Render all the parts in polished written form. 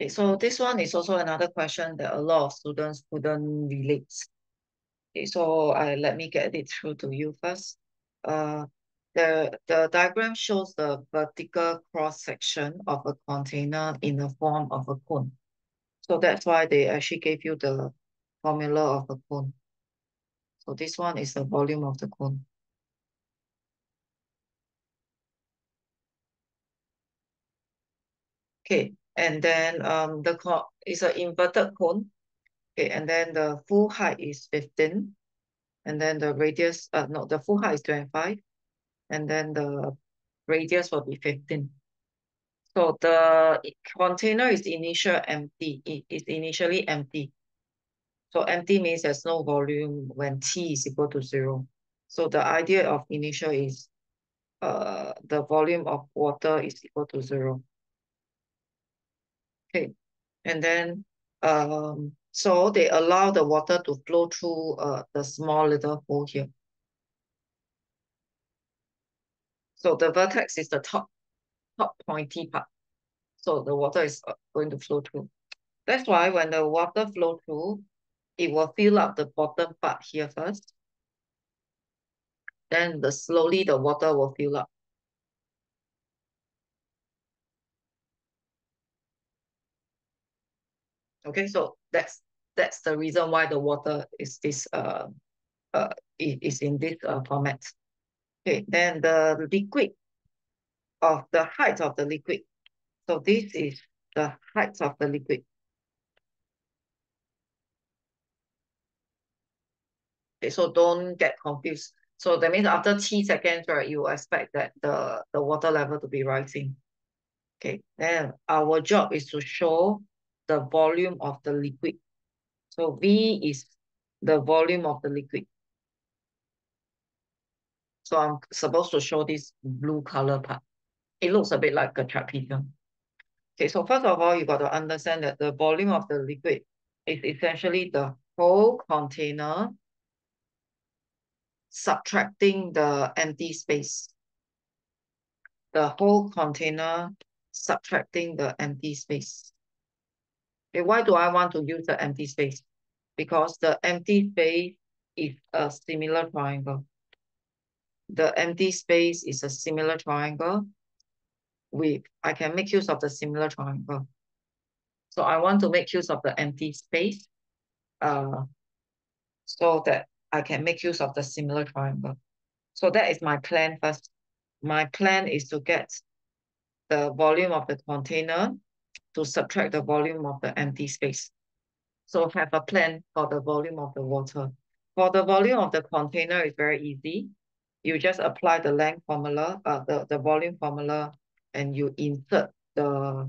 Okay, so this one is also another question that a lot of students couldn't relate. Okay, so let me get it through to you first. Uh, the diagram shows the vertical cross section of a container in the form of a cone. So that's why they actually gave you the formula of a cone. So this one is the volume of the cone. Okay, and then the cone is an inverted cone. Okay, and then the full height is 15, and then the radius, no, the full height is 25, and then the radius will be 15. So the container is initial empty. It is initially empty. So empty means there's no volume when T is equal to 0. So the idea of initial is the volume of water is equal to 0. Okay, and then so they allow the water to flow through the small little hole here. So the vertex is the top pointy part. So the water is going to flow through. That's why when the water flow through, it will fill up the bottom part here first. Then slowly the water will fill up. Okay, so that's the reason why the water is this is in this format. Okay, then the liquid of the height of the liquid. So this is the height of the liquid. Okay, so don't get confused. So that means after T seconds, right, you expect that the water level to be rising. Okay, then our job is to show the volume of the liquid. So V is the volume of the liquid. So I'm supposed to show this blue color part. It looks a bit like a trapezium. Okay, so first of all, you got to understand that the volume of the liquid is essentially the whole container subtracting the empty space. The whole container subtracting the empty space. Okay, why do I want to use the empty space? Because the empty space is a similar triangle. The empty space is a similar triangle. I can make use of the similar triangle. So I want to make use of the empty space so that I can make use of the similar triangle. So that is my plan first. My plan is to get the volume of the container to subtract the volume of the empty space. So have a plan for the volume of the water. For the volume of the container, it's very easy. You just apply the length formula, the volume formula, and you insert the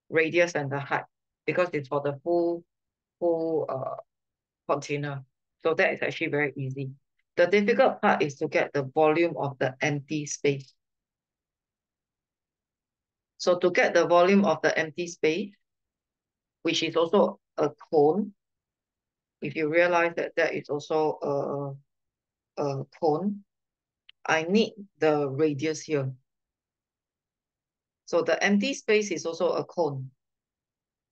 radius and the height because it's for the full container. So that is actually very easy. The difficult part is to get the volume of the empty space. So to get the volume of the empty space, which is also a cone, if you realize that that is also a cone, I need the radius here. So the empty space is also a cone.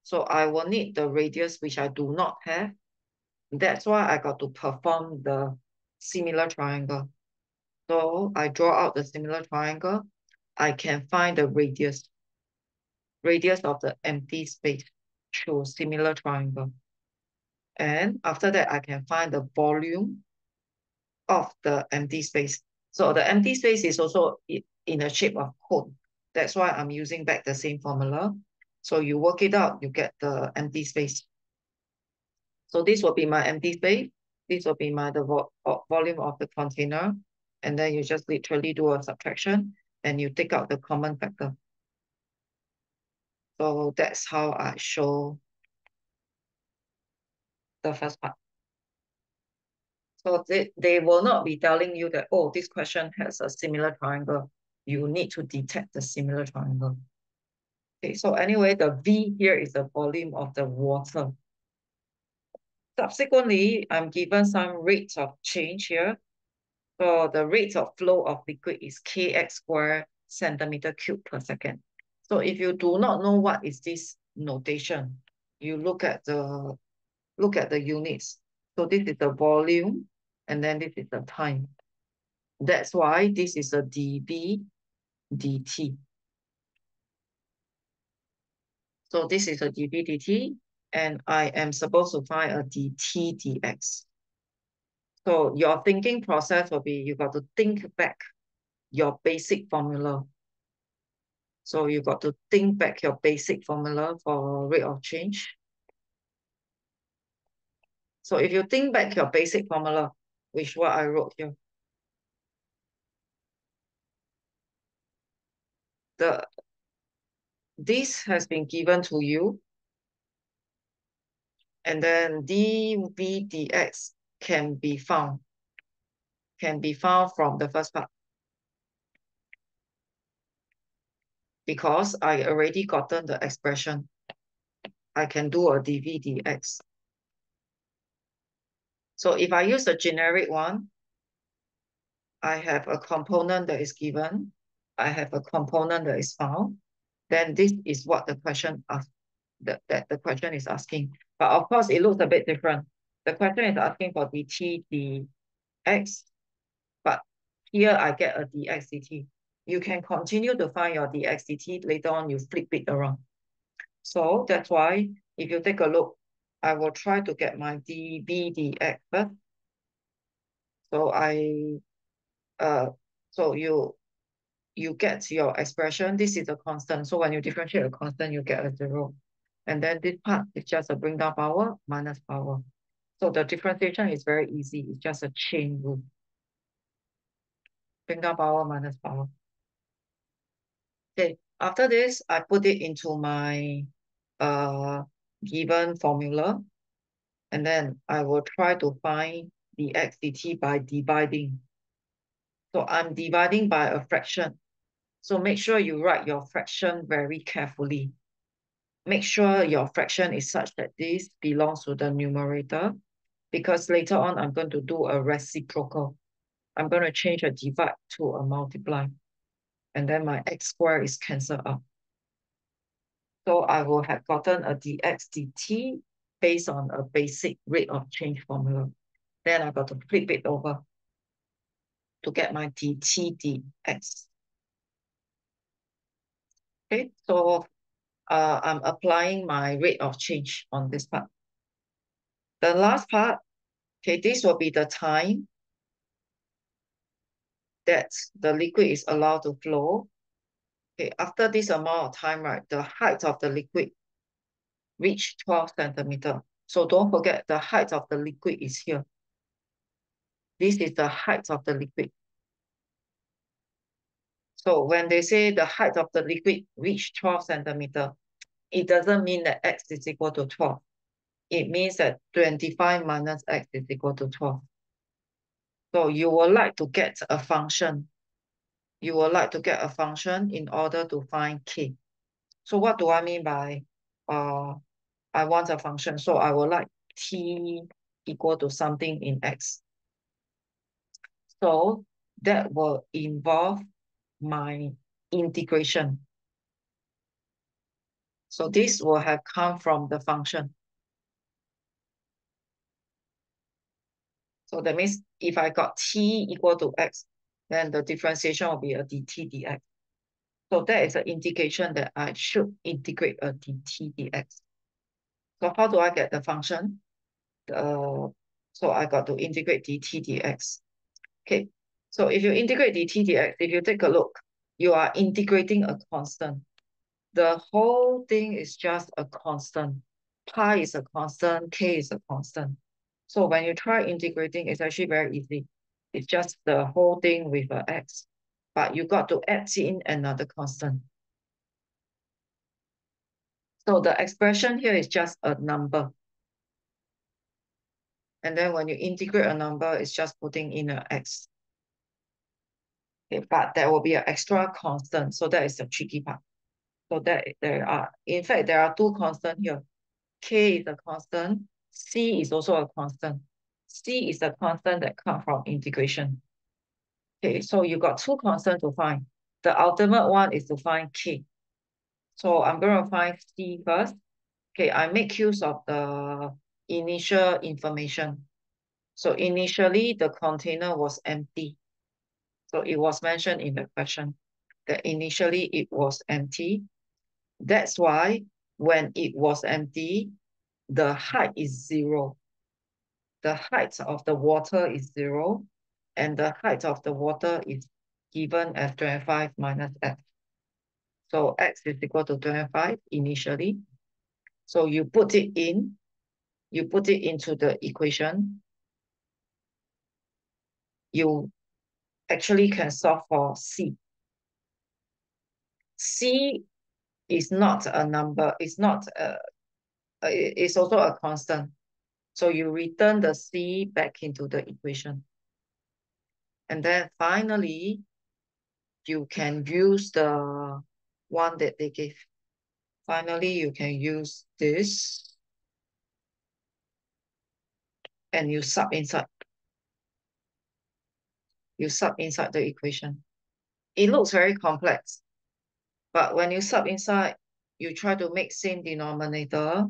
So I will need the radius, which I do not have. That's why I got to perform the similar triangle. So I draw out the similar triangle. I can find the radius of the empty space through similar triangle. And after that, I can find the volume of the empty space. So the empty space is also in a shape of cone. That's why I'm using back the same formula. So you work it out, you get the empty space. So this will be my empty space. This will be the volume of the container. And then you just literally do a subtraction and you take out the common factor. So that's how I show the first part. So they will not be telling you that, oh, this question has a similar triangle. You need to detect the similar triangle. Okay, so anyway, the V here is the volume of the water. Subsequently, I'm given some rates of change here. So the rate of flow of liquid is kx squared centimeter cube per second. So if you do not know what is this notation. You look at the units. So this is the volume, and then this is the time. That's why this is a dV dt. So this is a dV dt, and I am supposed to find a dt dx. So your thinking process will be, you got to think back your basic formula. So you got to think back your basic formula for rate of change. So if you think back your basic formula, which what I wrote here, this has been given to you, and then dv dx can be found from the first part, because I already gotten the expression. I can do a dv dx. So if I use the generic one, I have a component that is given, I have a component that is found, then this is what the question asks, that the question is asking. But of course, it looks a bit different. The question is asking for dt dx, but here I get a dx dt. You can continue to find your dx dt. Later on, you flip it around. So that's why if you take a look, I will try to get my dv dx first. So so you get your expression. This is a constant. So when you differentiate a constant, you get a 0. And then this part is just a bring down power minus power. So the differentiation is very easy. It's just a chain rule. Bring down power minus power. Okay, after this, I put it into my given formula. And then I will try to find the x dt by dividing. So I'm dividing by a fraction. So make sure you write your fraction very carefully. Make sure your fraction is such that this belongs to the numerator, because later on I'm going to do a reciprocal. I'm going to change a divide to a multiply, and then my x squared is cancelled out. So I will have gotten a dx dt based on a basic rate of change formula. Then I got to flip it over to get my dt dx. Okay, so I'm applying my rate of change on this part. The last part, okay, this will be the time that the liquid is allowed to flow. Okay, after this amount of time, right, the height of the liquid reach 12 centimeter. So don't forget, the height of the liquid is here. This is the height of the liquid. So when they say the height of the liquid reach 12 centimeter, it doesn't mean that x is equal to 12. It means that 25 minus x is equal to 12. So you would like to get a function. You would like to get a function in order to find k. So what do I mean by I want a function? So I would like t equal to something in x. So that will involve my integration. So this will have come from the function. So that means if I got t equal to x, then the differentiation will be a dt dx. So that is an indication that I should integrate a dt dx. So how do I get the function? So I got to integrate dt dx. Okay, so if you integrate dt dx, if you take a look, you are integrating a constant. The whole thing is just a constant. Pi is a constant, k is a constant. So when you try integrating, it's actually very easy. It's just the whole thing with an x, but you got to add in another constant. So the expression here is just a number. And then when you integrate a number, it's just putting in an x. Okay, but there will be an extra constant. So that is the tricky part. So that in fact, there are two constants here. K is a constant. C is also a constant. C is a constant that comes from integration. Okay, so you got two constants to find. The ultimate one is to find K. So I'm going to find C first. Okay, I make use of the initial information. So initially, the container was empty. So it was mentioned in the question that initially it was empty. That's why when it was empty, the height is 0. The height of the water is 0, and the height of the water is given as 25 minus x. So x is equal to 25 initially. So you put it into the equation. You actually can solve for C. C is not a number, it's also a constant. So you return the C back into the equation. And then finally, you can use the one that they gave. Finally, you can use this and you sub inside. You sub inside the equation. It looks very complex, but when you sub inside, you try to make same denominator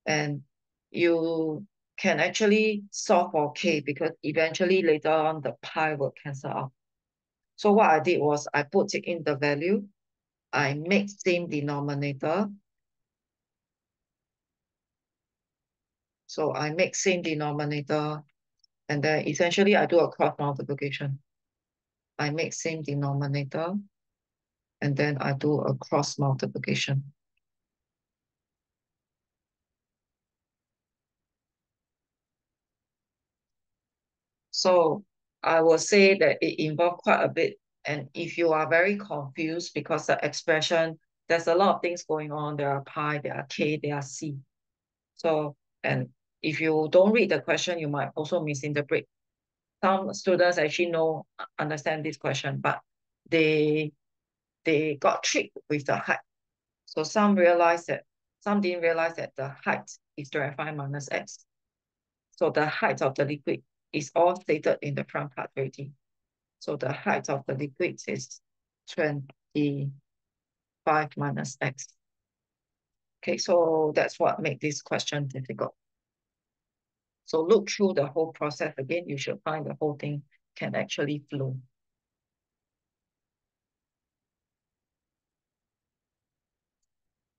and you can actually solve for k because eventually later on the pi will cancel out. So what I did was I put it in the value, I make same denominator. So I make same denominator and then essentially I do a cross multiplication. I make same denominator and then I do a cross multiplication. So I will say that it involved quite a bit. And if you are very confused because the expression, there's a lot of things going on. There are pi, there are k, there are c. So, and if you don't read the question, you might also misinterpret. Some students actually understand this question, but they got tricked with the height. So some didn't realize that the height is 25 minus x. So the height of the liquid is all stated in the front part already. So the height of the liquid is 25 minus x. Okay, so that's what makes this question difficult. So look through the whole process again, you should find the whole thing can actually flow.